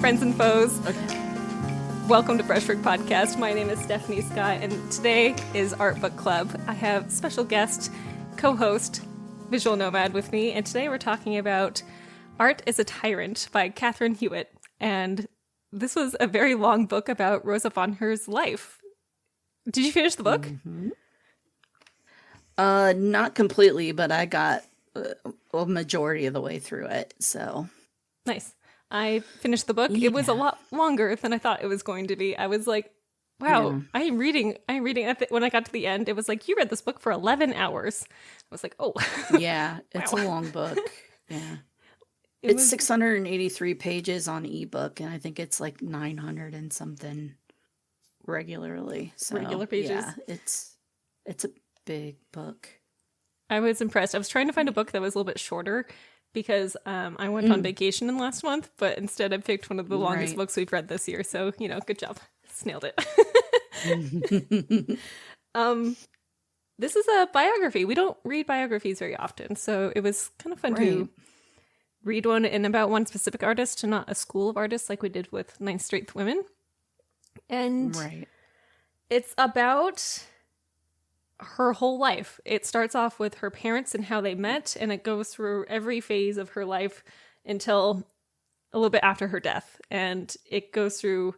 friends and foes. Okay. Welcome to Brushwork Podcast. My name is Stephanie Scott, and today is Art Book Club. I have special guest, co-host, Visual Nomad with me, and today we're talking about Art is a Tyrant by Catherine Hewitt. And this was a very long book about Rosa Bonheur's life. Did you finish the book? Mm-hmm. Not completely, but I got a majority of the way through it, so. Nice. I finished the book. Yeah. It was a lot longer than I thought it was going to be. I was like, wow, Yeah. I'm reading. When I got to the end, it was like, you read this book for 11 hours. I was like, oh. Yeah, it's Wow. a long book. Yeah. It It's was 683 pages on ebook, and I think it's like 900 and something regularly. So, Regular pages. Yeah, it's a big book. I was impressed. I was trying to find a book that was a little bit shorter because I went on vacation in last month, but instead I picked one of the longest Right. books we've read this year. So, good job. Snailed it. This is a biography. We don't read biographies very often, so it was kind of fun to Right. read one and about one specific artist and not a school of artists like we did with Ninth Strength Women. And Right. it's about her whole life. It starts off with her parents and how they met, and it goes through every phase of her life until a little bit after her death. And it goes through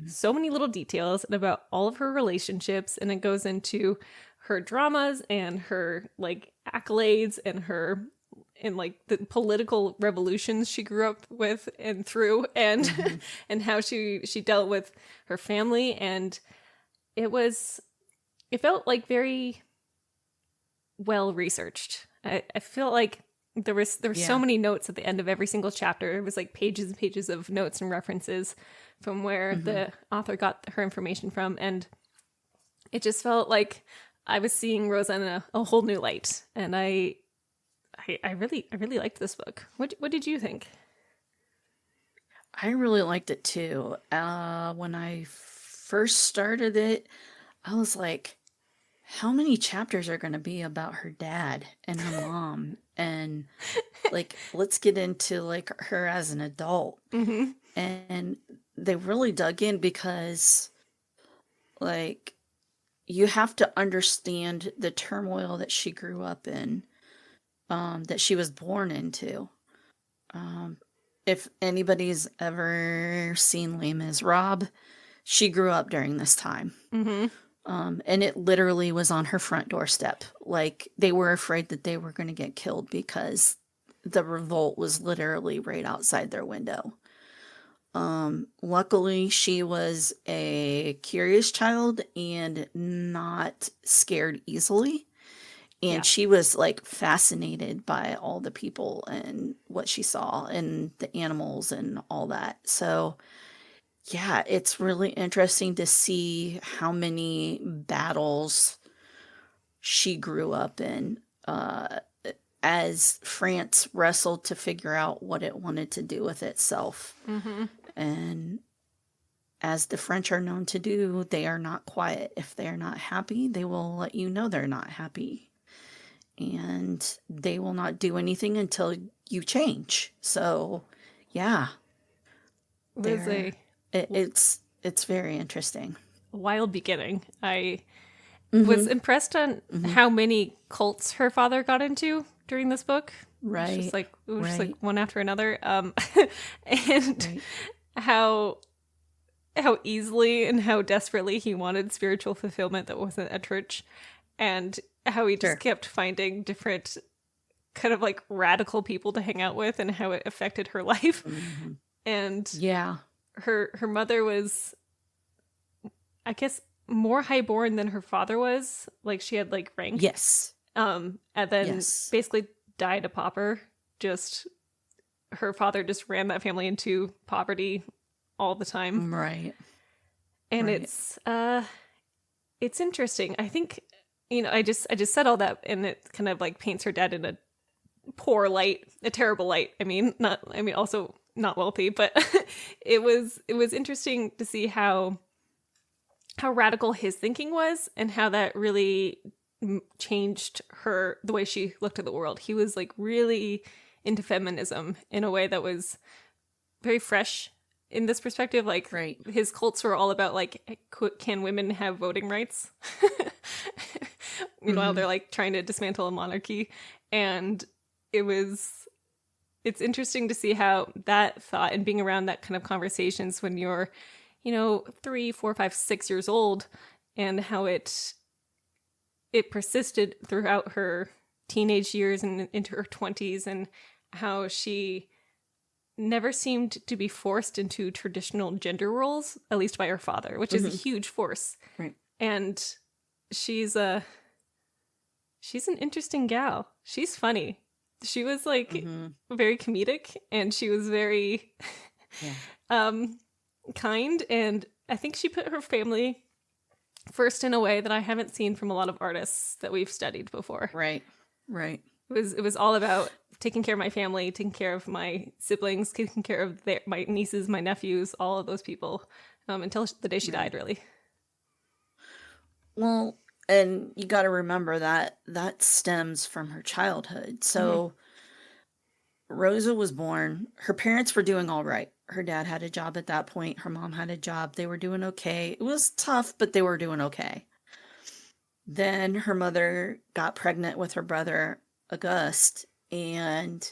so many little details and about all of her relationships, and it goes into her dramas and her like accolades and like the political revolutions she grew up with and through, and and how she dealt with her family. And it felt like very well researched. I feel like there were so Yeah. many notes at the end of every single chapter. It was like pages and pages of notes and references from where the author got her information from, and it just felt like I was seeing Rosa in a whole new light. And I really liked this book. What did you think? I really liked it too. When I first started it, I was like, how many chapters are going to be about her dad and her mom? And like, let's get into like her as an adult. Mm-hmm. And they really dug in because like you have to understand the turmoil that she grew up in, that she was born into. If anybody's ever seen Les Miserables, she grew up during this time. Mm-hmm. And it literally was on her front doorstep. Like, they were afraid that they were going to get killed because the revolt was literally right outside their window. Luckily, she was a curious child and not scared easily. And Yeah. she was like fascinated by all the people and what she saw and the animals and all that. So, yeah, it's really interesting to see how many battles she grew up in as France wrestled to figure out what it wanted to do with itself. Mm-hmm. And as the French are known to do, they are not quiet. If they are not happy, they will let you know they're not happy. And they will not do anything until you change. So, yeah. It was It's very interesting. a wild beginning. I Mm-hmm. was impressed on how many cults her father got into during this book. Right. It was just like Right. one after another. And Right. how easily and how desperately he wanted spiritual fulfillment that wasn't a church, and how he just Sure. kept finding different kind of like radical people to hang out with, and how it affected her life. Mhm. And Yeah. her mother was, I guess, more highborn than her father was. Like, she had like rank. Yes. And then Yes. basically died a pauper. Just her father just ran that family into poverty all the time. Right. And Right. it's interesting. I think, I just said all that, and it kind of like paints her dad in a poor light, a terrible light. Also not wealthy, but it was interesting to see how radical his thinking was, and how that really changed the way she looked at the world. He was like really into feminism in a way that was very fresh in this perspective, like Right. his cults were all about like, can women have voting rights? Meanwhile, Mm-hmm. they're like trying to dismantle a monarchy, and it was it's interesting to see how that thought and being around that kind of conversations when you're, 3, 4, 5, 6 years old, and how it persisted throughout her teenage years and into her 20s, and how she never seemed to be forced into traditional gender roles, at least by her father, which is a Mm-hmm. huge force. Right. And she's a she's an interesting gal. She's funny. She was like Mm-hmm. very comedic, and she was very Yeah. um kind, and I think she put her family first in a way that I haven't seen from a lot of artists that we've studied before. Right. Right. It was all about taking care of my family, taking care of my siblings, taking care of my nieces, my nephews, all of those people, until the day she Right. died, really. Well, and you got to remember that that stems from her childhood. Mm-hmm. So Rosa was born, her parents were doing all right. Her dad had a job at that point, her mom had a job. They were doing okay. It was tough, but they were doing okay. Then her mother got pregnant with her brother, August, and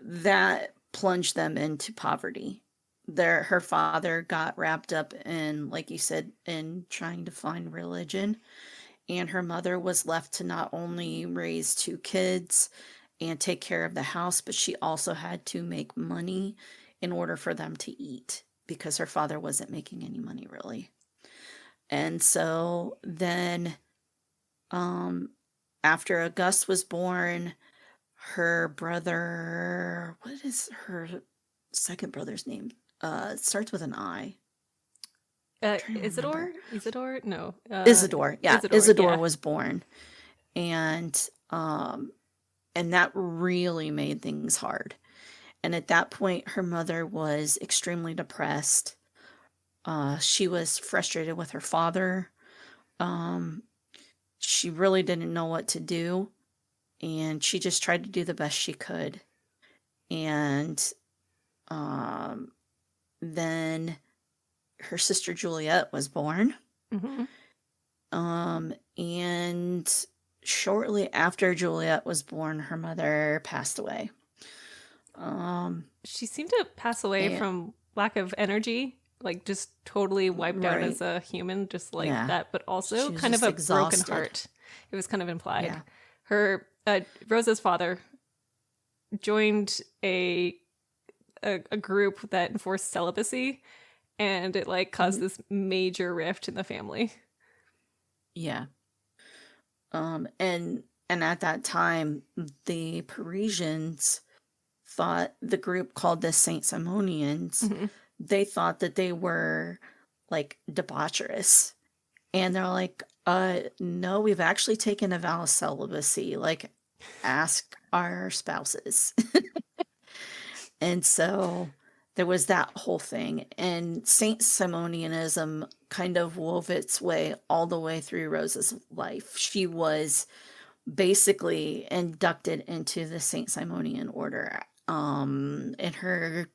that plunged them into poverty. Her father got wrapped up in, like you said, in trying to find religion, and her mother was left to not only raise two kids and take care of the house, but she also had to make money in order for them to eat because her father wasn't making any money really. And so then, um, after August was born, her brother, what is her second brother's name? It starts with an I. I'm trying to remember. Isidore? No. Isidore. Yeah, Isidore, Isidore yeah. was born. And and that really made things hard. And at that point her mother was extremely depressed. She was frustrated with her father. Um, she really didn't know what to do, and she just tried to do the best she could. And um, then her sister Juliet was born. Mm-hmm. And shortly after Juliet was born, her mother passed away. Um, She seemed to pass away and from lack of energy, like just totally wiped out right, as a human, just like yeah, that, but also she was kind of just a broken exhausted. heart. It was kind of implied. Yeah. Her Rosa's father joined a group that enforced celibacy, and it like caused Mhm. this major rift in the family. Yeah. And at that time, the Parisians thought the group called the Saint Simonians, Mm-hmm. they thought that they were like debaucherous. And they're like, no, we've actually taken a vow of celibacy. Like, ask our spouses. And so there was that whole thing. And Saint Simonianism kind of wove its way all the way through Rosa's life. She was basically inducted into the Saint Simonian order in her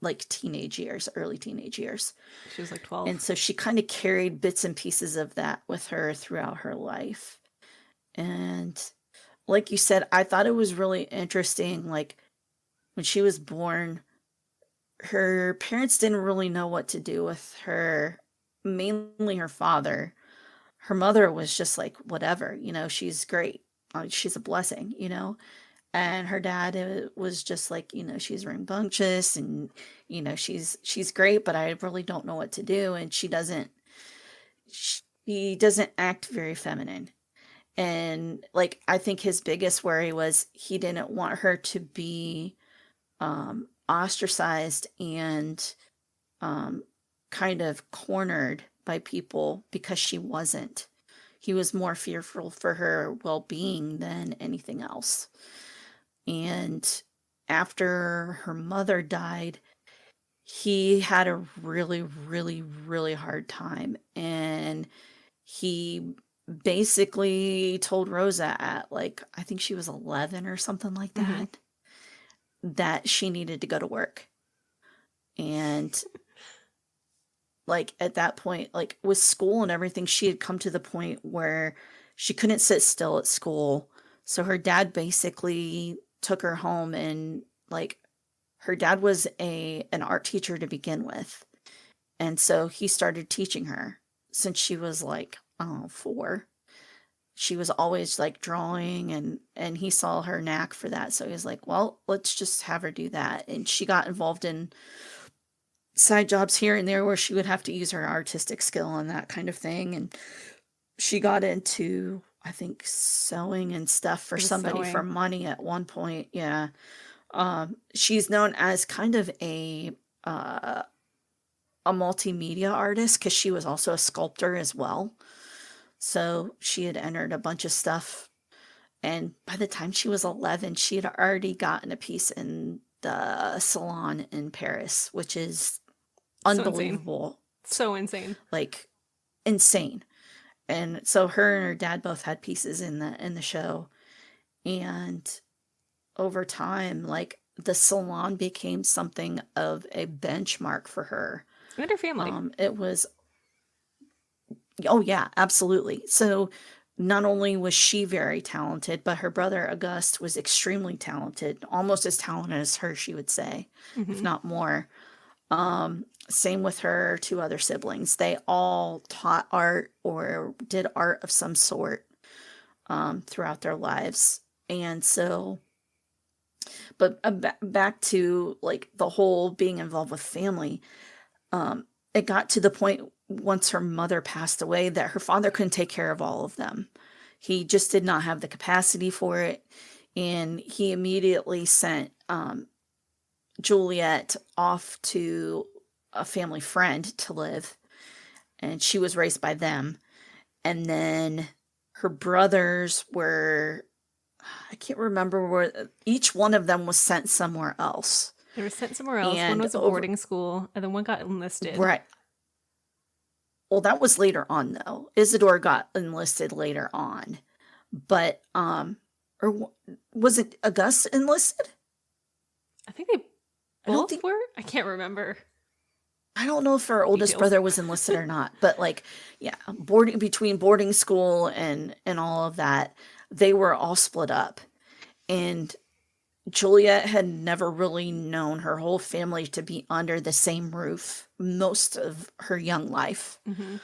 like teenage years, early teenage years. She was like 12. And so she kind of carried bits and pieces of that with her throughout her life. And like you said, I thought it was really interesting. Like when she was born, her parents didn't really know what to do with her, mainly her father. Her mother was just like, whatever, she's great. She's a blessing, And her dad was just like, she's rambunctious and, she's great, but I really don't know what to do. And she doesn't act very feminine. And like, I think his biggest worry was he didn't want her to be ostracized and um, kind of cornered by people because she wasn't. He was more fearful for her well being than anything else. And after her mother died, he had a really, really, really hard time. And he basically told Rosa at like, I think she was 11 or something like Mm-hmm. that, that she needed to go to work. And like at that point, like with school and everything, she had come to the point where she couldn't sit still at school. So her dad basically took her home, and like her dad was a an art teacher to begin with. And so he started teaching her since she was like, I don't know, 4. She was always like drawing, and he saw her knack for that. So he was like, well, let's just have her do that. And she got involved in side jobs here and there where she would have to use her artistic skill and that kind of thing. And she got into, I think, sewing and stuff for It was somebody for sewing. money at one point. Yeah. She's known as kind of a multimedia artist because she was also a sculptor as well. So she had entered a bunch of stuff. And by the time she was 11, she had already gotten a piece in the salon in Paris, which is So insane. unbelievable, So insane. like insane. And so her and her dad both had pieces in the show. And over time, like the salon became something of a benchmark for her. And her family. It was, oh yeah, absolutely. So not only was she very talented, but her brother Auguste was extremely talented, almost as talented as her, she would say, if Hmm. not more. Same with her 2 other siblings. They all taught art or did art of some sort throughout their lives. And so, but back to like the whole being involved with family, it got to the point once her mother passed away that her father couldn't take care of all of them. He just did not have the capacity for it. And he immediately sent Juliet off to a family friend to live, and she was raised by them. And then her brothers were, I can't remember where, each one of them was sent somewhere else. They were sent somewhere else. One And was a over, boarding school, and then one got enlisted. right. Well, that was later on though. Isidore got enlisted later on. But, or was it Auguste enlisted? I think they I don't both think, were. I can't remember I don't know if her oldest details. brother was enlisted or not, but like, yeah, boarding between boarding school and all of that, they were all split up. And Juliet had never really known her whole family to be under the same roof most of her young life. Hmm.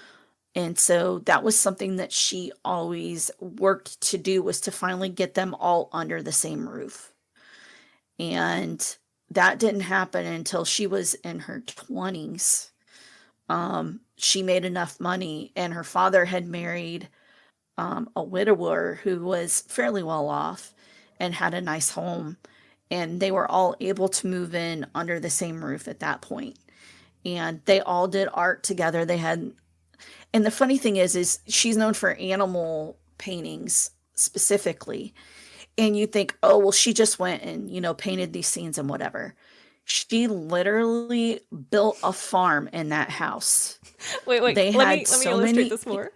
And so that was something that she always worked to do, was to finally get them all under the same roof. And that didn't happen until she was in her 20s. She made enough money, and her father had married a widower who was fairly well off and had a nice home. And they were all able to move in under the same roof at that point. And they all did art together. They had, and the funny thing is she's known for animal paintings specifically. And you think, oh, well, she just went and, painted these scenes and whatever. She literally built a farm in that house. Wait. They Let had me so illustrate many. this more.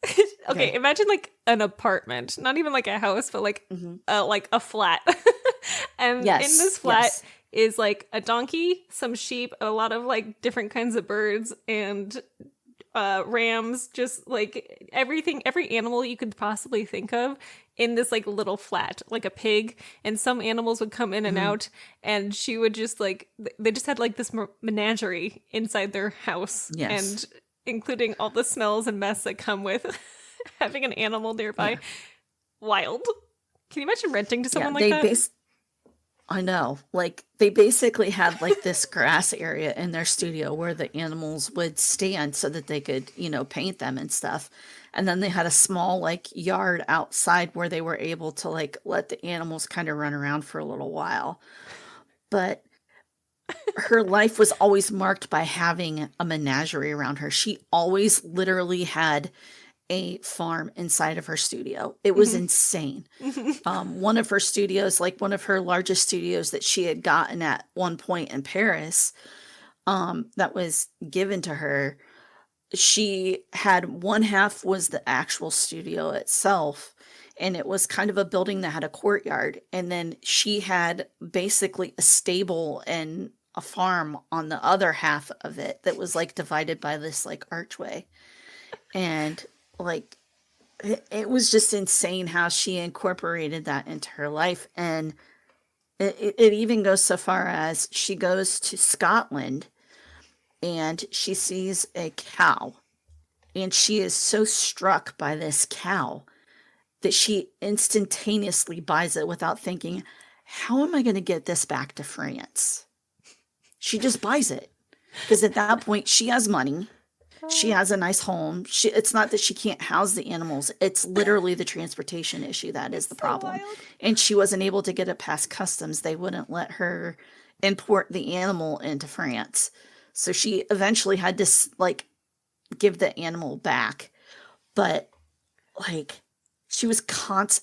Okay, Okay. imagine like an apartment, not even like a house, but Hmm. like a flat. And in Yes. this flat Yes. is like a donkey, some sheep, a lot of like different kinds of birds and rams, just like everything, every animal you could possibly think of in this like little flat, like a pig. And some animals would come in and Hmm. out, and she would just like, they just had like this menagerie inside their house, Yes. and including all the smells and mess that come with having an animal nearby. Yeah. Wild. Can you imagine renting to Yeah. someone like that? I know. Like they basically had like this grass area in their studio where the animals would stand so that they could, paint them and stuff. And then they had a small like yard outside where they were able to like let the animals kind of run around for a little while. But her life was always marked by having a menagerie around her. She always literally had a farm inside of her studio. It was Hmm. insane. One of her studios, like one of her largest studios that she had gotten at one point in Paris, that was given to her. She had one half was the actual studio itself, and it was kind of a building that had a courtyard. And then she had basically a stable and a farm on the other half of it that was like divided by this like archway. And like it was just insane how she incorporated that into her life. And it even goes so far as she goes to Scotland and she sees a cow. And she is so struck by this cow that she instantaneously buys it without thinking, how am I going to get this back to France? She just buys it. Because at that point, she has money. She has a nice home. It's not that she can't house the animals. It's literally the transportation issue that is the problem. Wild. And she wasn't able to get it past customs. They wouldn't let her import the animal into France. So she eventually had to like give the animal back. But like she was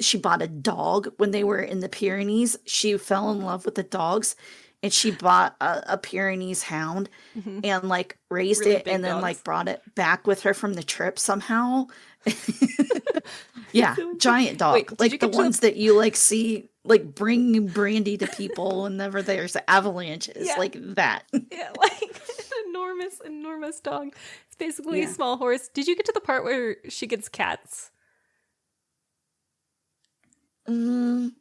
she bought a dog when they were in the Pyrenees. She fell in love with the dogs and she bought a Pyrenees hound and like raised Really it big and then dogs. like brought it back with her from the trip somehow. Yeah, giant dog. Wait, did you like the get to ones that you like see like bring brandy to people whenever there's avalanches, Yeah. like that. Yeah, like an enormous dog. It's basically a Yeah. small horse. Did you get to the part where she gets cats? Mm,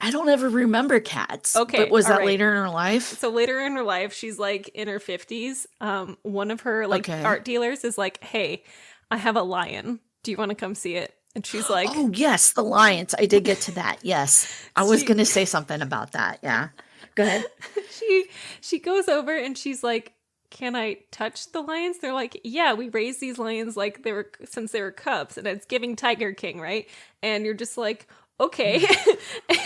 I don't ever remember cats. Okay, But was all that right. later in her life? So later in her life, she's like in her 50s. One of her like Okay. art dealers is like, "Hey, I have a lion. Do you want to come see it?" And she's like, Oh, yes, the lions. I did get to that. Yes. I was She- going to say something about that. Yeah. Go ahead. she goes over and she's like, "Can I touch the lions?" They're like, "Yeah, we raised these lions like they were since they were cubs, and it's giving Tiger King, right?" And you're just like, "Okay."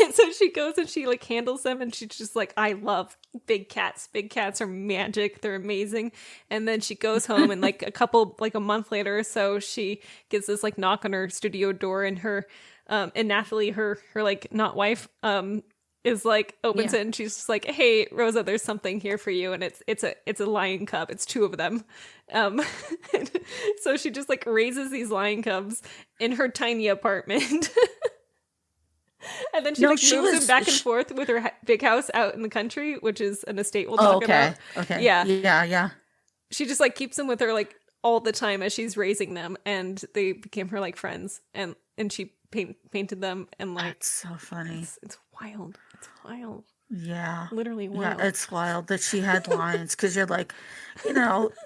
And so she goes and she like handles them, and she's just like, "I love big cats. Big cats are magic. They're amazing." And then she goes home, and like a month later or so, she gets this like knock on her studio door, and her and Nathalie, her like not wife, is like opens Yeah. it and she's just like, "Hey Rosa, there's something here for you," and it's a lion cub. It's two of them. um so she just like raises these lion cubs in her tiny apartment. And then she No, like she moves them was- back and she- forth with her big house out in the country, which is an estate we'll Oh, talk okay. about. Okay. Yeah. Yeah. She just like keeps them with her like all the time as she's raising them, and they became her like friends, and she painted them, and like That's so funny. it's wild. It's wild. Yeah. Literally wild. Yeah, it's wild that she had lions because you're like,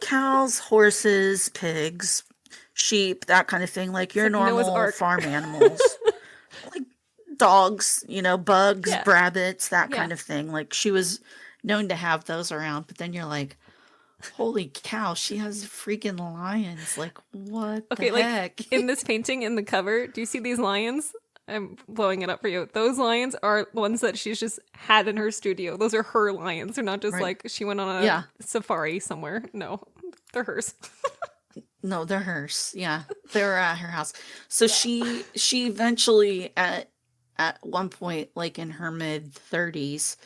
cows, horses, pigs, sheep, that kind of thing. Like your like Noah's normal Ark. farm animals. Like dogs, bugs, Yeah. rabbits, that Yeah. kind of thing. Like she was known to have those around, but then you're like, holy cow, she has freaking lions. Like, what Okay, the like heck? in this painting in the cover, do you see these lions? I'm blowing it up for you. Those lions are ones that she's just had in her studio. Those are her lions. They're not just Right. like she went on a Yeah. safari somewhere. No, they're hers. No, they're hers. Yeah, they're at her house. So she eventually at one point, like in her mid 30s,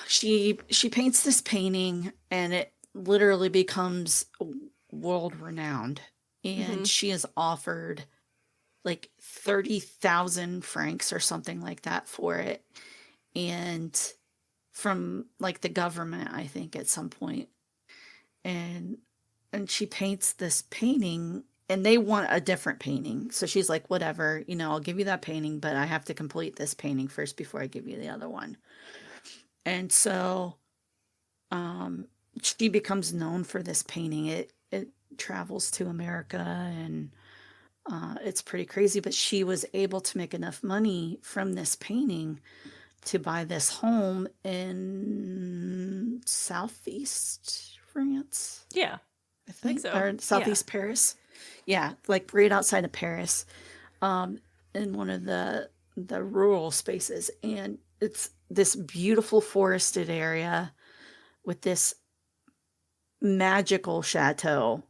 she paints this painting, and it literally becomes world renowned. And she is offered like 30,000 francs or something like that for it, and from like the government, I think, at some point. And she paints this painting, and they want a different painting. So she's like, whatever, I'll give you that painting, but I have to complete this painting first before I give you the other one. And so she becomes known for this painting. It travels to America, and it's pretty crazy, but she was able to make enough money from this painting to buy this home in southeast France. Yeah. I think so. or southeast Paris. Yeah, like right outside of Paris, in one of the rural spaces, and it's this beautiful forested area with this magical chateau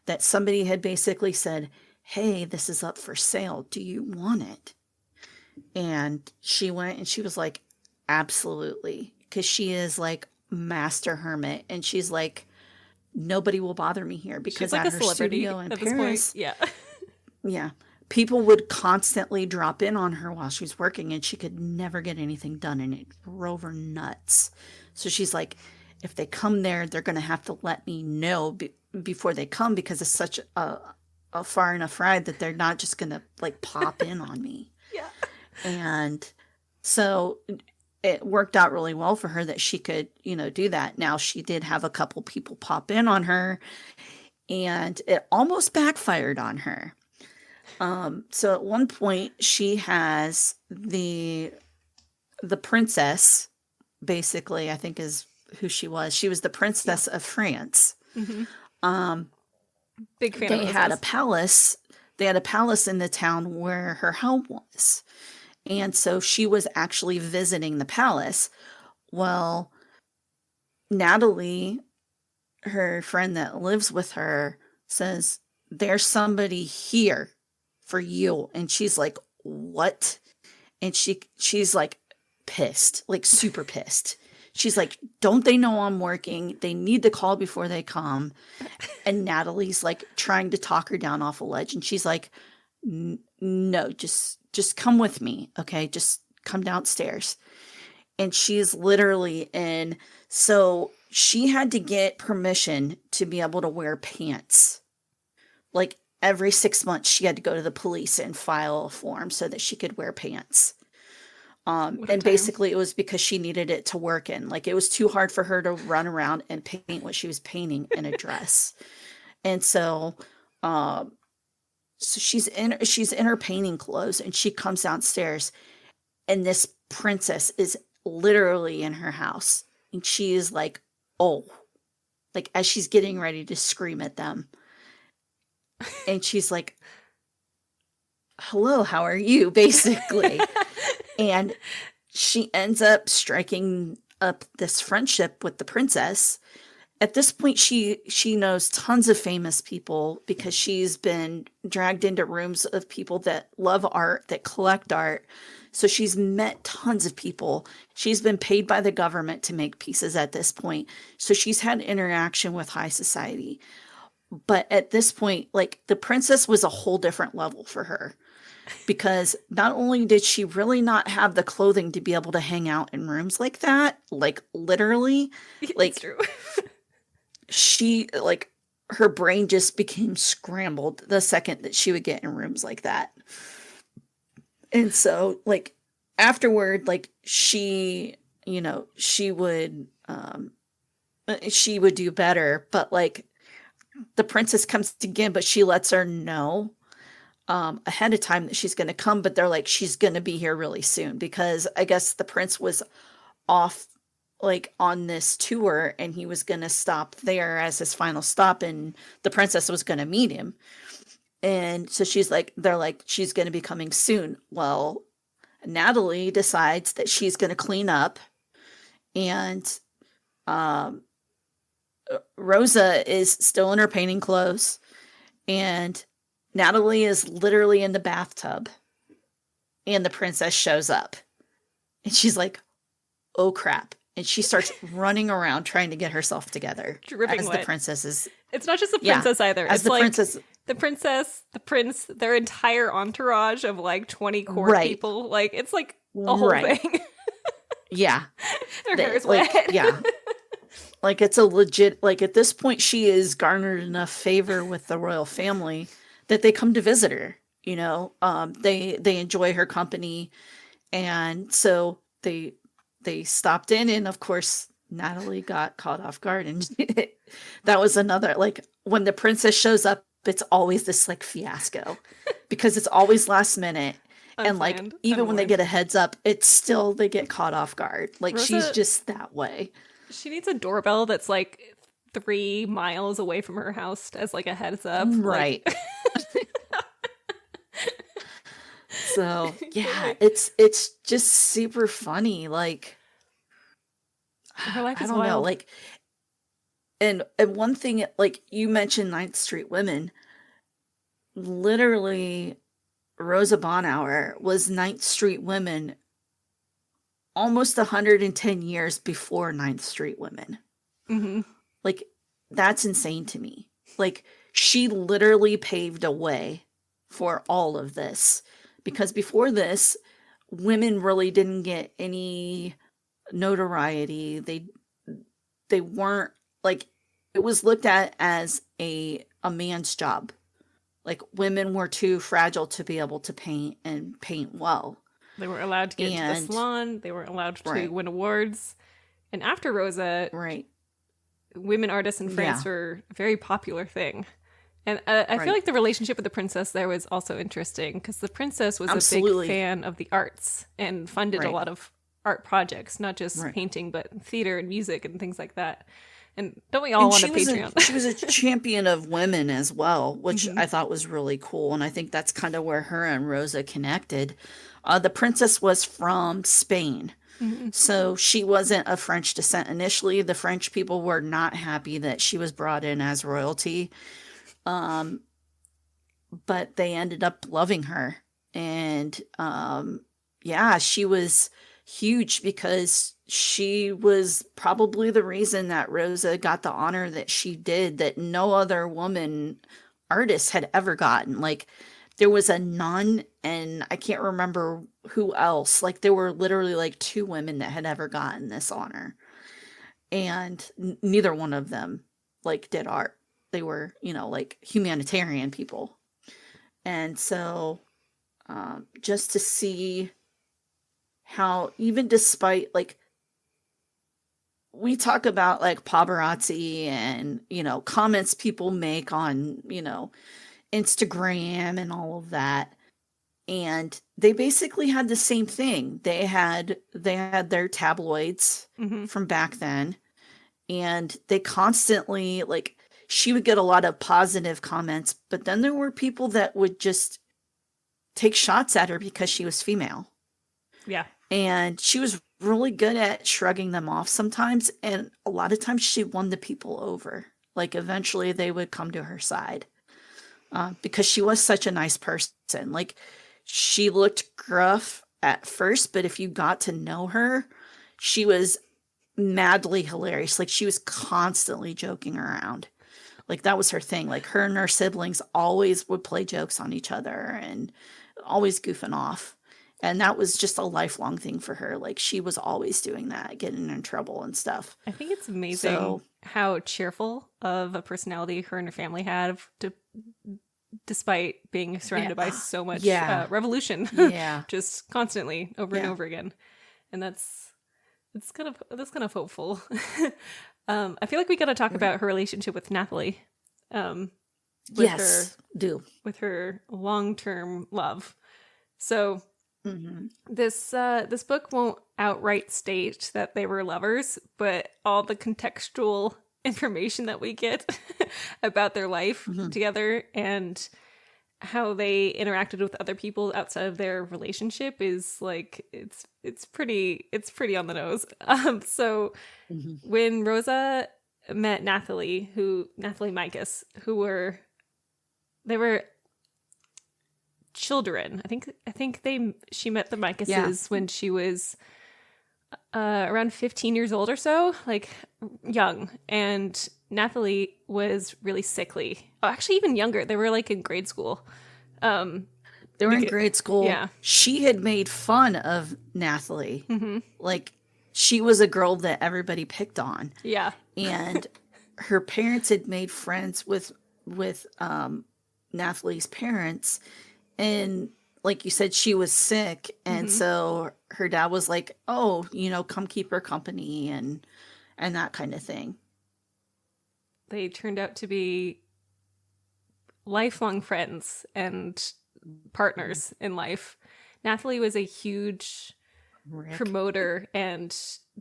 that somebody had basically said, "Hey, this is up for sale. Do you want it?" And she went and she was like, "Absolutely," because she is like master hermit, and she's like, nobody will bother me here because She's like at a her celebrity studio in at this Paris, point. Yeah. yeah, people would constantly drop in on her while she's working and she could never get anything done and it drove her nuts. So she's like, if they come there, they're going to have to let me know before they come because it's such a far enough ride that they're not just going to like pop in on me. Yeah. And so it worked out really well for her that she could, do that. Now she did have a couple people pop in on her and it almost backfired on her. So at one point she has the princess, basically, I think is who she was. She was the princess of France. Mm-hmm. Big fan they of had a palace. They had a palace in the town where her home was. And so she was actually visiting the palace. Well, Natalie, her friend that lives with her, says, there's somebody here for you. And she's like, what? And she's like pissed, like super pissed. She's like, don't they know I'm working? They need to call before they come. And Natalie's like trying to talk her down off a ledge. And she's like, no, just come with me. Okay. Just come downstairs. And she's literally in. So she had to get permission to be able to wear pants. Like every 6 months, she had to go to the police and file a form so that she could wear pants. And basically it was because she needed it to work in. Like it was too hard for her to run around and paint what she was painting in a dress. And so, so she's in her painting clothes and she comes downstairs and this princess is literally in her house. And she is like, oh, like as she's getting ready to scream at them. And she's like, hello, how are you? Basically. And she ends up striking up this friendship with the princess. At this point, she knows tons of famous people because she's been dragged into rooms of people that love art, that collect art. So she's met tons of people. She's been paid by the government to make pieces at this point. So she's had interaction with high society. But at this point, like the princess was a whole different level for her. Because not only did she really not have the clothing to be able to hang out in rooms like that, like literally, like true. she like her brain just became scrambled the second that she would get in rooms like that. And so like afterward, like she would do better, but like the princess comes again, but she lets her know ahead of time that she's going to come, but they're like, she's going to be here really soon because I guess the prince was off like on this tour and he was going to stop there as his final stop and the princess was going to meet him. And so they're like, she's going to be coming soon. Well, Natalie decides that she's going to clean up and Rosa is still in her painting clothes and Natalie is literally in the bathtub and the princess shows up and she's like, oh crap. And she starts running around trying to get herself together. Dripping as wet. the princess is. It's not just the princess either. As it's the like princess. The princess, the prince, their entire entourage of like 20 court people. Like it's like a whole thing. Yeah. Their hair is wet. Yeah. Like it's a legit, like at this point she is garnered enough favor with the royal family that they come to visit her, they enjoy her company. And so they stopped in and of course Natalie got caught off guard and that was another, like when the princess shows up, it's always this like fiasco because it's always last minute. And like, even when they get a heads up, it's still, they get caught off guard. Like Rosa, she's just that way. She needs a doorbell that's like 3 miles away from her house as like a heads up. Right. Like... So yeah, it's just super funny. Like her life is I don't wild. know, like, and one thing, like you mentioned 9th Street Women, literally Rosa Bonheur was 9th Street Women almost 110 years before 9th Street Women. Mm-hmm. Like, that's insane to me. Like, she literally paved a way for all of this. Because before this, women really didn't get any notoriety. They weren't like, it was looked at as a man's job. Like, women were too fragile to be able to paint and paint well. They weren't allowed to get into the And salon. They weren't allowed to right, win awards. And after Rosa, right. women artists in France Yeah, were a very popular thing. And I feel right. like the relationship with the princess there was also interesting because the princess was a big Absolutely. fan of the arts and funded a Right. lot of art projects, not just Right. painting, but theater and music and things like that. And don't we all And want a she was a Patreon? champion of women as well, which Hmm. I thought was really cool. And I think that's kind of where her and Rosa connected. The princess was from Spain. Hmm. So she wasn't of French descent initially. The French people were not happy that she was brought in as royalty. Um, but they ended up loving her. And yeah, she was huge because she was probably the reason that Rosa got the honor that she did, that no other woman artist had ever gotten. Like, there was a nun, and I can't remember who else. Like, there were literally like two women that had ever gotten this honor, and neither one of them like did art. They were, like humanitarian people. And so, just to see how, even despite, like, we talk about like paparazzi and, comments people make on, Instagram and all of that. And they basically had the same thing. They had their tabloids Hmm. from back then, and they constantly, like, she would get a lot of positive comments, but then there were people that would just take shots at her because she was female. Yeah. And she was really good at shrugging them off sometimes. And a lot of times she won the people over. Like, eventually they would come to her side, because she was such a nice person. Like, she looked gruff at first, but if you got to know her, she was madly hilarious. Like, she was constantly joking around. Like, that was her thing. Like, her and her siblings always would play jokes on each other and always goofing off. And that was just a lifelong thing for her. Like, she was always doing that, getting in trouble and stuff. I think it's amazing So, how cheerful of a personality her and her family have, despite being surrounded by yeah. so much Yeah. revolution, Yeah. just constantly over and Yeah. over again. And that's kind of hopeful. I feel like we got to talk Right. about her relationship with Nathalie, um, with her Yes. Do. with her long term love. So Hmm. this book won't outright state that they were lovers, but all the contextual information that we get about their life Hmm. together and how they interacted with other people outside of their relationship is like it's pretty on the nose. So Hmm. when Rosa met Nathalie Micus, they were children. She met the Yeah. Micuses when she was around 15 years old or so, like young. And Nathalie was really sickly. Oh, actually, even younger. They were like in grade school. Um, They were in beca- grade school. yeah. She had made fun of Nathalie. Hmm. Like, she was a girl that everybody picked on. Yeah. And her parents had made friends with Nathalie's parents, and like you said, she was sick, and Hmm. so her dad was like, "Oh, come keep her company," and that kind of thing. They turned out to be lifelong friends and partners in life. Nathalie was a huge Rick. promoter and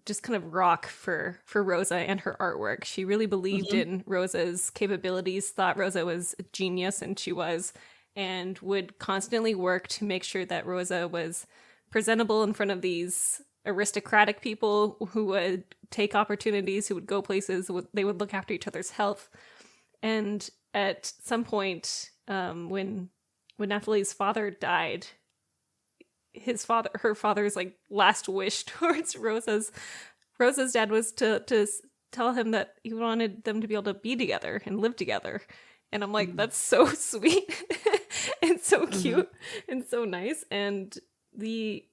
just kind of rock for Rosa and her artwork. She really believed Hmm. in Rosa's capabilities, thought Rosa was a genius, and she was, and would constantly work to make sure that Rosa was presentable in front of these aristocratic people who would take opportunities, who would go places, they would look after each other's health. And at some point, when Nathalie's father died, her father's like last wish towards Rosa's dad was to tell him that he wanted them to be able to be together and live together. And I'm like, that's so sweet. And It's so Mm-hmm. cute and so nice. And the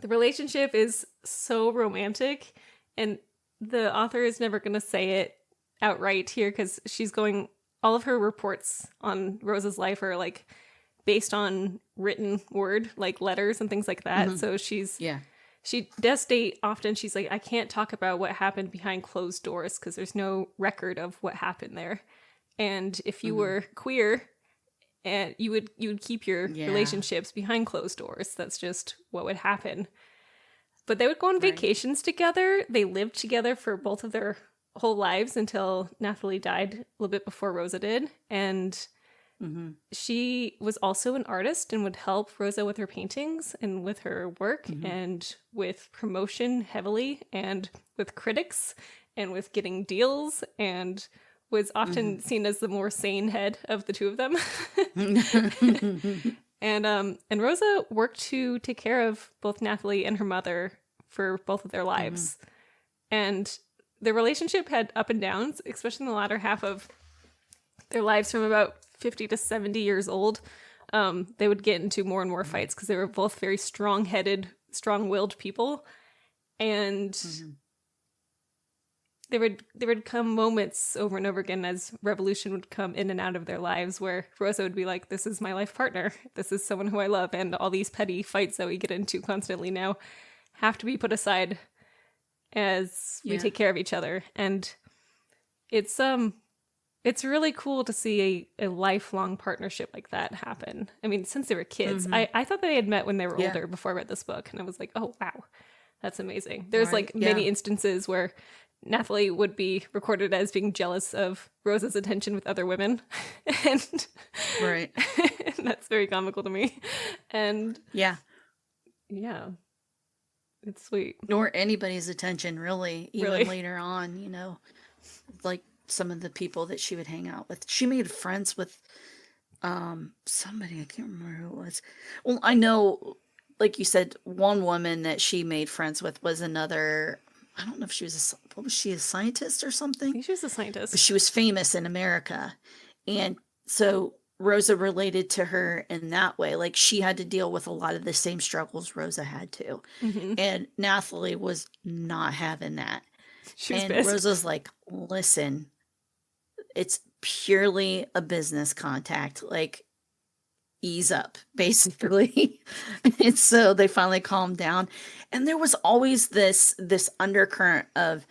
the relationship is so romantic, and the author is never going to say it outright here because she's going, all of her reports on Rosa's life are like based on written word, like letters and things like that. Mm-hmm. So Yeah. she does state often, she's like, I can't talk about what happened behind closed doors because there's no record of what happened there. And if you Mm-hmm. were queer, and you would keep your Yeah. relationships behind closed doors. That's just what would happen. But they would go on Right. vacations together. They lived together for both of their whole lives until Nathalie died a little bit before Rosa did. And Mm-hmm. she was also an artist and would help Rosa with her paintings and with her work Mm-hmm. and with promotion heavily and with critics and with getting deals, and was often seen as the more sane head of the two of them. Mm-hmm. And Rosa worked to take care of both Nathalie and her mother for both of their Mm-hmm. lives. And their relationship had up and downs, especially in the latter half of their lives from about 50 to 70 years old. They would get into more and more fights because they were both very strong-headed, strong-willed people. And there would come moments over and over again as revolution would come in and out of their lives where Rosa would be like, this is my life partner. This is someone who I love. And all these petty fights that we get into constantly now have to be put aside as we Yeah. take care of each other. And it's really cool to see a lifelong partnership like that happen. I mean, since they were kids. Mm-hmm. I thought they had met when they were Yeah. older before I read this book. And I was like, oh, wow, that's amazing. There's Right. like Yeah. many instances where Nathalie would be recorded as being jealous of Rosa's attention with other women. and, Right. and that's very comical to me. And Yeah. yeah, it's sweet. Nor anybody's attention, really, even Really. later on, like some of the people that she would hang out with. She made friends with somebody, I can't remember who it was. Well, I know, like you said, one woman that she made friends with was another, I don't know if she was what was she, a scientist or I something? think she was a But scientist. she was famous in America. And so Rosa related to her in that way. Like she had to deal with a lot of the same struggles Rosa had to. Mm-hmm. And Nathalie was not having that. She was And pissed. Rosa's like, listen, it's purely a business contact. Like, ease up, basically. And so they finally calmed down. And there was always this undercurrent of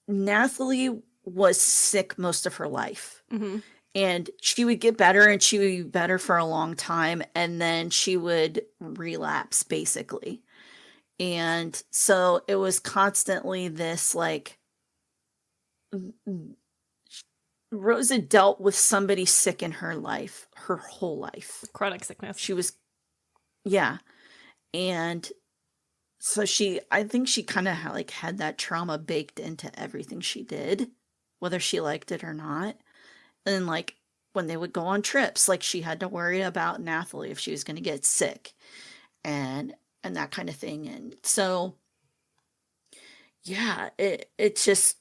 Nathalie was sick most of her life. Mm-hmm. And she would get better and she would be better for a long time. And then she would relapse, basically. And so it was constantly this like, Rosa dealt with somebody sick in her life, her whole life. Chronic sickness. She was, yeah. And so I think she kind of like had that trauma baked into everything she did, whether she liked it or not. And like when they would go on trips, like she had to worry about Nathalie if she was going to get sick and that kind of thing. And so, yeah, it's just,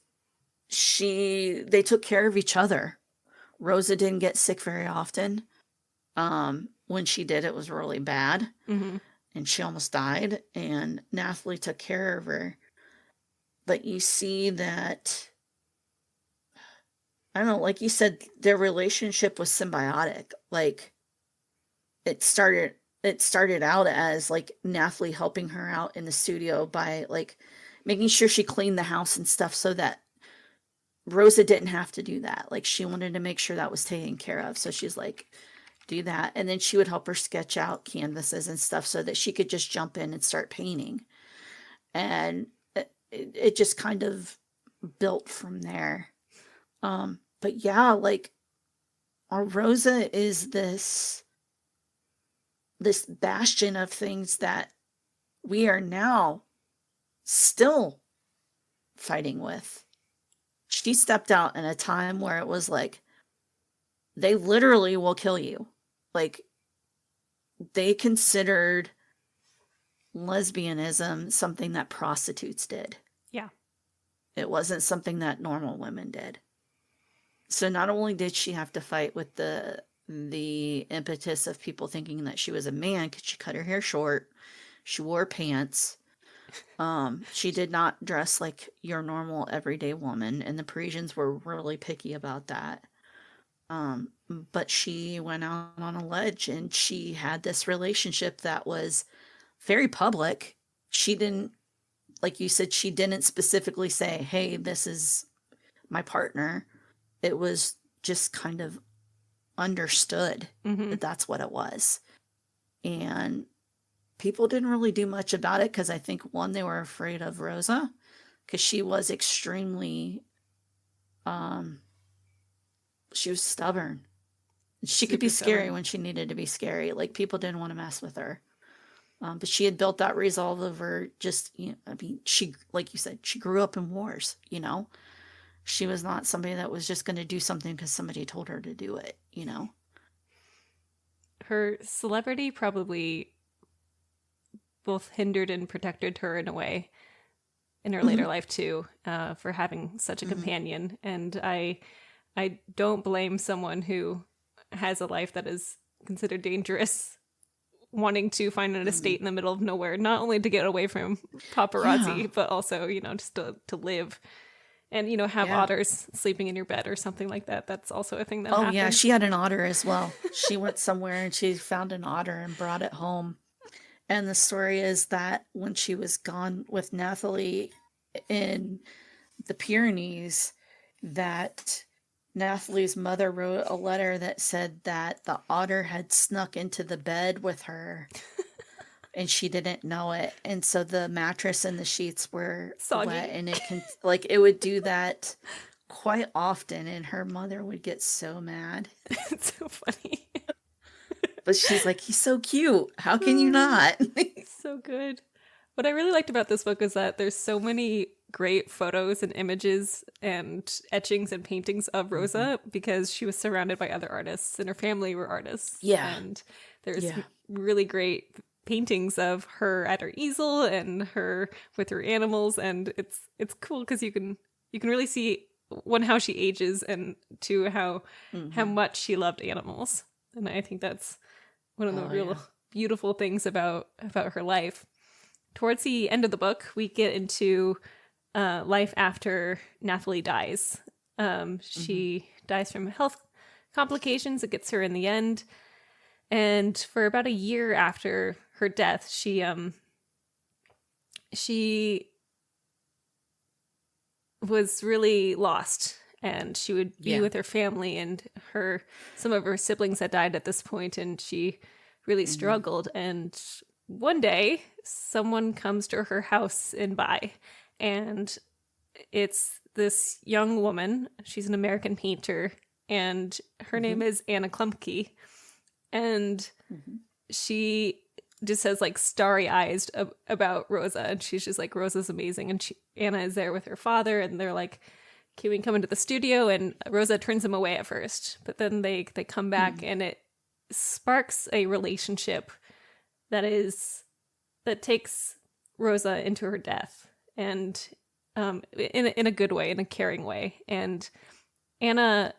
they took care of each other. Rosa didn't get sick very often. When she did, it was really bad. Mm-hmm. And she almost died. And Nathalie took care of her. But you see that, I don't know, like you said, their relationship was symbiotic. Like it started out as like Nathalie helping her out in the studio by like making sure she cleaned the house and stuff so that Rosa didn't have to do that. Like she wanted to make sure that was taken care of. So she's like, do that. And then she would help her sketch out canvases and stuff so that she could just jump in and start painting. And it just kind of built from there. But yeah, like our Rosa is this bastion of things that we are now still fighting with. She stepped out in a time where it was like, they literally will kill you. Like, they considered lesbianism something that prostitutes did. Yeah. It wasn't something that normal women did. So not only did she have to fight with the the impetus of people thinking that she was a man because she cut her hair short. She wore pants. She did not dress like your normal everyday woman, and the Parisians were really picky about that. But she went out on a ledge and she had this relationship that was very public. She didn't, like you said, she didn't specifically say, hey, this is my partner. It was just kind of understood Mm-hmm. that that's what it was. And people didn't really do much about it because I think, one, they were afraid of Rosa because she was extremely, um, she was stubborn. She could be Super scary stubborn. when she needed to be scary. Like, people didn't want to mess with her. But she had built that resolve over just, I mean, she, like you said, she grew up in wars, She was not somebody that was just going to do something because somebody told her to do it. Her celebrity probably both hindered and protected her in a way in her Mm-hmm. later life too, for having such a Mm-hmm. companion. And I don't blame someone who has a life that is considered dangerous wanting to find an Mm-hmm. estate in the middle of nowhere, not only to get away from Yeah. paparazzi, but also, just to live and, have Yeah. otters sleeping in your bed or something like that. That's also a thing that Oh, yeah. happens. She had an otter as well. She went somewhere and she found an otter and brought it home. And the story is that when she was gone with Nathalie in the Pyrenees, that Nathalie's mother wrote a letter that said that the otter had snuck into the bed with her and she didn't know it. And so the mattress and the sheets were wet Soggy. and it can, like, it would do that quite often. And her mother would get so mad. It's so funny. But she's like, he's so cute. How can you not? So good. What I really liked about this book is that there's so many great photos and images and etchings and paintings of Mhm. Rosa because she was surrounded by other artists and her family were artists. Yeah. And there's Yeah. really great paintings of her at her easel and her with her animals, and it's cool because you can really see one, how she ages, and two, how Hmm. much she loved animals. And I think that's one of the Oh, real yeah. beautiful things about her life. Towards the end of the book, we get into life after Nathalie dies. Hmm. She dies from health complications. It gets her in the end, and for about a year after her death, she was really lost, and she would be Yeah. with her family, and some of her siblings had died at this point, and she really Hmm. struggled. And one day someone comes to her house in Bai, and it's this young woman. She's an American painter, and her name Hmm. is Anna Klumpke, and Hmm. she just has like starry eyes about Rosa, and she's just like, Rosa's amazing. And Anna is there with her father, and they're like, can we come into the studio? And Rosa turns him away at first, but then they come back, Hmm. and it sparks a relationship that takes Rosa into her death, and in a good way, in a caring way. And Anna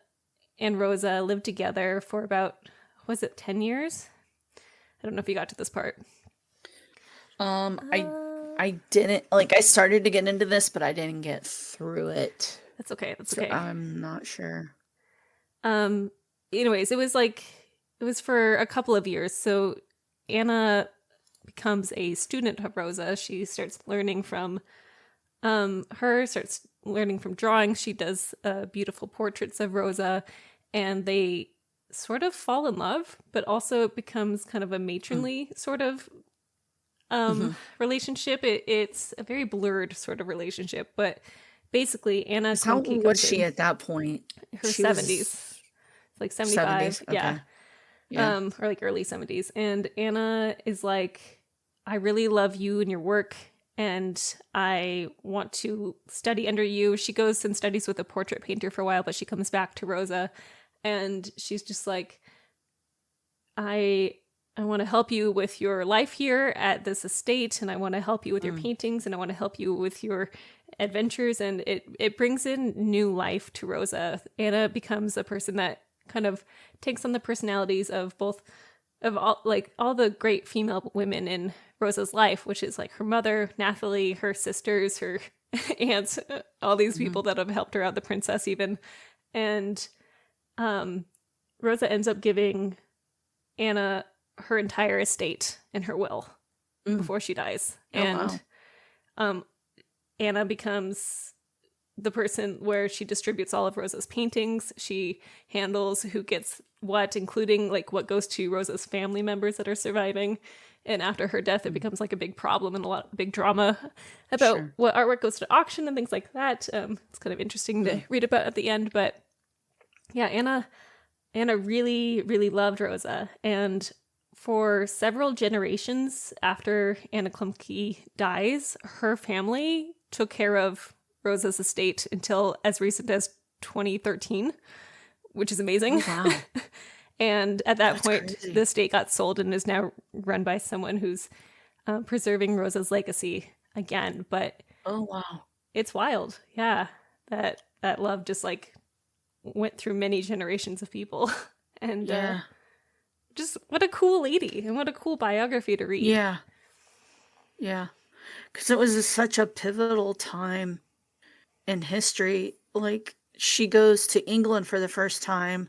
and Rosa lived together for about, was it 10 years? I don't know if you got to this part. Um, I Uh, I didn't, like, I started to get into this, but I didn't get through it. that's okay. That's So okay. I'm not sure. Um. Anyways, it was for a couple of years. So Anna becomes a student of Rosa. She starts learning from starts learning from drawing. She does beautiful portraits of Rosa, and they sort of fall in love, but also it becomes kind of a Mm. matronly sort of Hmm. relationship. It's a very blurred sort of relationship, but basically Anna 'Cause how Klumpke old was comes she in at that point? her She 70s, was like 70s. 75, yeah, Okay. Yeah. or like early 70s. And Anna is like, I really love you and your work, and I want to study under you. She goes and studies with a portrait painter for a while, but she comes back to Rosa, and she's just like, I I want to help you with your life here at this estate, and I want to help you with your Mm. paintings, and I want to help you with your adventures. And it brings in new life to Rosa. Anna becomes a person that kind of takes on the personalities of both of all the great female women in Rosa's life, which is like her mother, Nathalie, her sisters, her aunts, all these Mm-hmm. people that have helped her out, the princess even. And Rosa ends up giving Anna her entire estate in her will before she dies. Oh, And wow. Anna becomes the person where she distributes all of Rosa's paintings. She handles who gets what, including like what goes to Rosa's family members that are surviving. And after her death, it becomes like a big problem and a lot of big drama about Sure. what artwork goes to auction and things like that. It's kind of interesting to read about at the end. But yeah, Anna really, really loved Rosa. And for several generations after Anna Klumpke dies, her family took care of Rosa's estate until as recent as 2013, which is amazing. Oh, wow. And at that That's point, crazy. the estate got sold and is now run by someone who's preserving Rosa's legacy again. But Oh, wow. it's wild, yeah, that love just like went through many generations of people, and Yeah. just what a cool lady and what a cool biography to read. Yeah. Yeah. Because it was such a pivotal time in history. Like, she goes to England for the first time,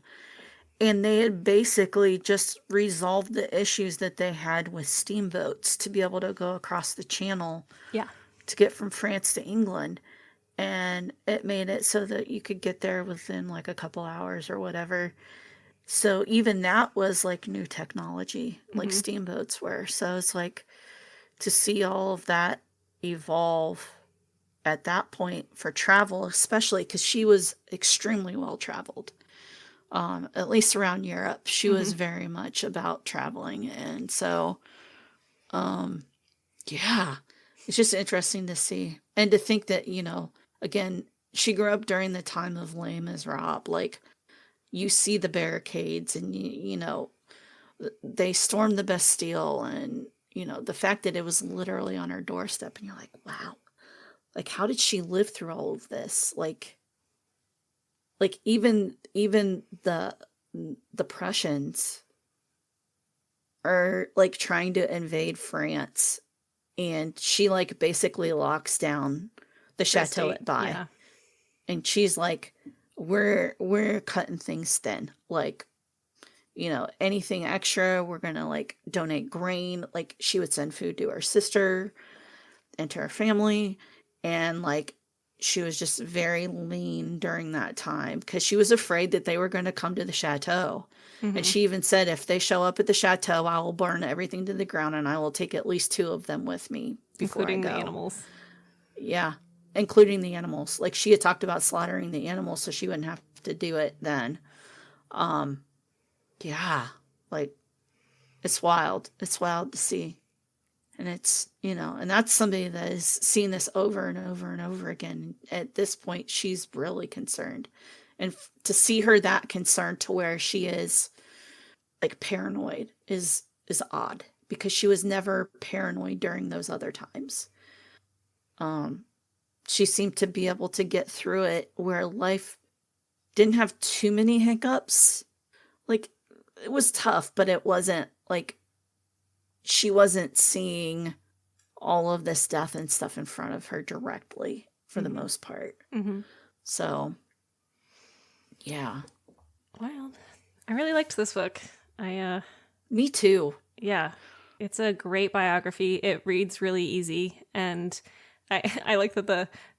and they had basically just resolved the issues that they had with steamboats to be able to go across the channel Yeah. to get from France to England. And it made it so that you could get there within like a couple hours or whatever. So even that was like new technology, like Mm-hmm. steamboats were. So it's like to see all of that evolve at that point for travel, especially because she was extremely well traveled. At least around Europe, she Mm-hmm. was very much about traveling. And so, yeah, it's just interesting to see. And to think that, again, she grew up during the time of Les Miserables. Like, you see the barricades and, they stormed the Bastille, and, the fact that it was literally on her doorstep, and you're like, wow, like, how did she live through all of this? Like even the Prussians are like trying to invade France, and she like basically locks down the Her chateau estate, at Bye, yeah. and she's like, we're cutting things thin, like, anything extra, we're gonna like donate grain. Like, she would send food to her sister and to her family, and like, she was just very lean during that time because she was afraid that they were going to come to the chateau. And Mm-hmm. she even said, if they show up at the chateau, I will burn everything to the ground, and I will take at least 2 of them with me before I Including the go. animals. Yeah, including the animals. Like, she had talked about slaughtering the animals so she wouldn't have to do it then. Yeah, like, it's wild. It's wild to see. And it's, and that's somebody that has seen this over and over and over again. At this point, she's really concerned. And to see her that concerned to where she is like paranoid is odd, because she was never paranoid during those other times. She seemed to be able to get through it where life didn't have too many hiccups. Like, it was tough, but it wasn't like she wasn't seeing all of this death and stuff in front of her directly for the Mm-hmm. most part. Mm-hmm. So, yeah. Wild. I really liked this book. Me too. Yeah, it's a great biography. It reads really easy, and I like that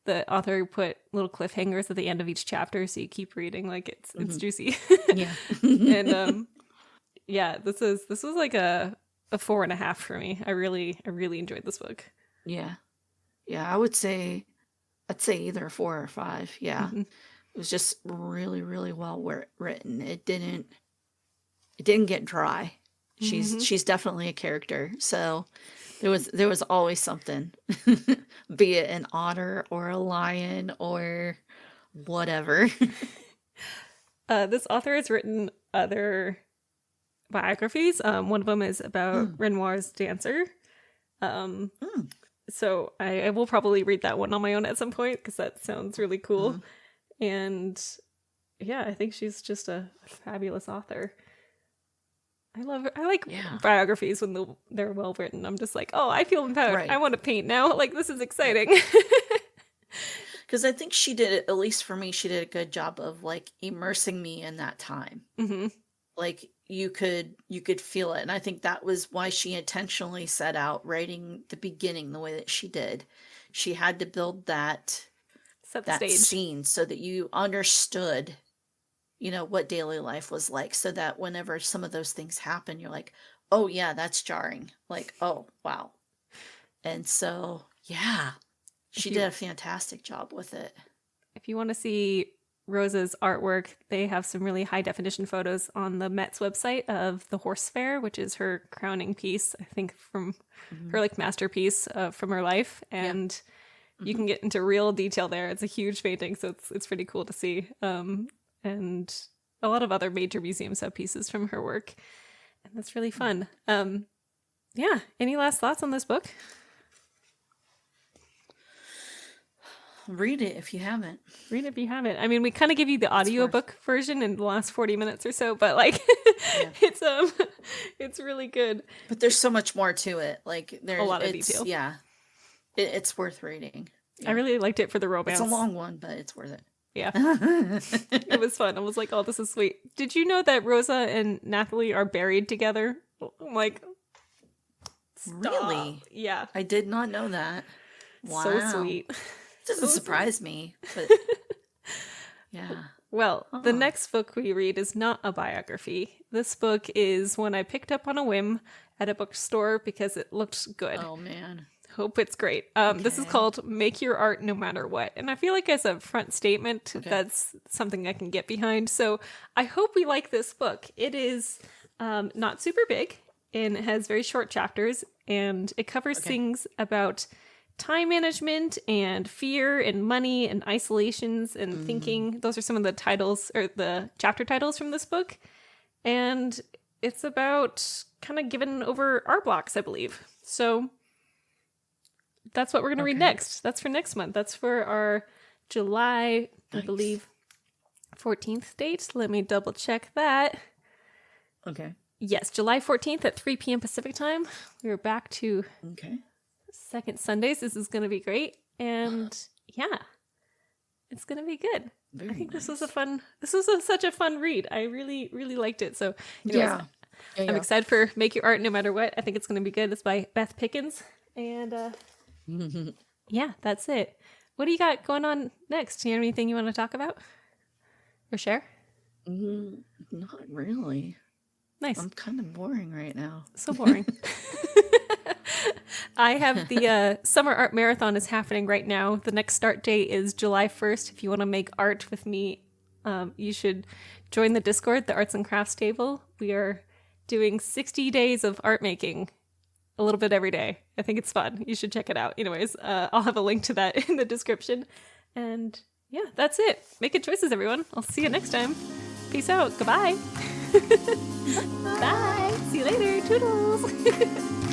the author put little cliffhangers at the end of each chapter, so you keep reading like it's juicy. Yeah. And yeah, this was like a 4.5 for me. I really enjoyed this book. Yeah. Yeah, I'd say either 4 or 5. Yeah. Mm-hmm. It was just really, really well written. It didn't get dry. Mm-hmm. She's definitely a character. So there was always something. Be it an otter or a lion or whatever. This author has written other biographies. One of them is about Renoir's dancer. Um, Mm. so I will probably read that one on my own at some point because that sounds really cool. And yeah, I think she's just a fabulous author. I love her. I like Yeah. biographies when they're well written. I'm just like, oh, I feel empowered. Right. I want to paint now. Like, this is exciting. Because I think she did it, at least for me, she did a good job of like immersing me in that time. Mm-hmm. Like you could feel it. And I think that was why she intentionally set out writing the beginning the way that she did. She had to build that Set the stage. scene so that you understood, you know, what daily life was like, so that whenever some of those things happen, you're like, oh yeah, that's jarring. Like, oh wow. And so yeah, she did a fantastic job with it. If you want to see Rosa's artwork, they have some really high definition photos on the Met's website of the Horse Fair, which is her crowning piece, I think, from her like masterpiece from her life. And you can get into real detail there. It's a huge painting, so it's pretty cool to see. And a lot of other major museums have pieces from her work, and that's really fun. Yeah. Any last thoughts on this book? Read it if you haven't. Read it if you haven't. I mean, we kind of give you the audiobook version in the last 40 minutes or so, but like it's really good. But there's so much more to it. Like there's a lot of detail. Yeah. It's worth reading. Yeah. I really liked it for the romance. It's a long one, but it's worth it. Yeah. It was fun. I was like, oh, this is sweet. Did you know that Rosa and Nathalie are buried together? I'm like, stop. Really? Yeah. I did not know that. Wow. So sweet. Doesn't surprise me, but yeah. Well, the next book we read is not a biography. This book is one I picked up on a whim at a bookstore because it looked good. Oh, man. Hope it's great. This is called Make Your Art No Matter What. And I feel like as a front statement, that's something I can get behind. So I hope we like this book. It is not super big and it has very short chapters. And it covers things about time management and fear and money and isolations and thinking. Those are some of the titles or the chapter titles from this book. And it's about kind of giving over art blocks, I believe. So that's what we're going to read next. That's for next month. That's for our July, I believe, 14th date. Let me double check that. Okay. Yes, July 14th at 3 p.m. Pacific time. We're back to second Sundays. This is going to be great. And yeah, it's going to be good. I think this was such a fun read. I really, really liked it. So anyways, I'm excited for Make Your Art No Matter What. I think it's going to be good. It's by Beth Pickens. And yeah, that's it. What do you got going on next? Do you have anything you want to talk about or share? Not really. Nice. I'm kind of boring right now. So boring. I have the Summer Art Marathon is happening right now. The next start date is July 1st. If you want to make art with me, you should join the Discord, the Arts and Crafts table. We are doing 60 days of art making. A little bit every day. I think it's fun. You should check it out. Anyways, I'll have a link to that in the description. And yeah, that's it. Make good choices, everyone. I'll see you next time. Peace out. Goodbye. Bye. See you later. Toodles.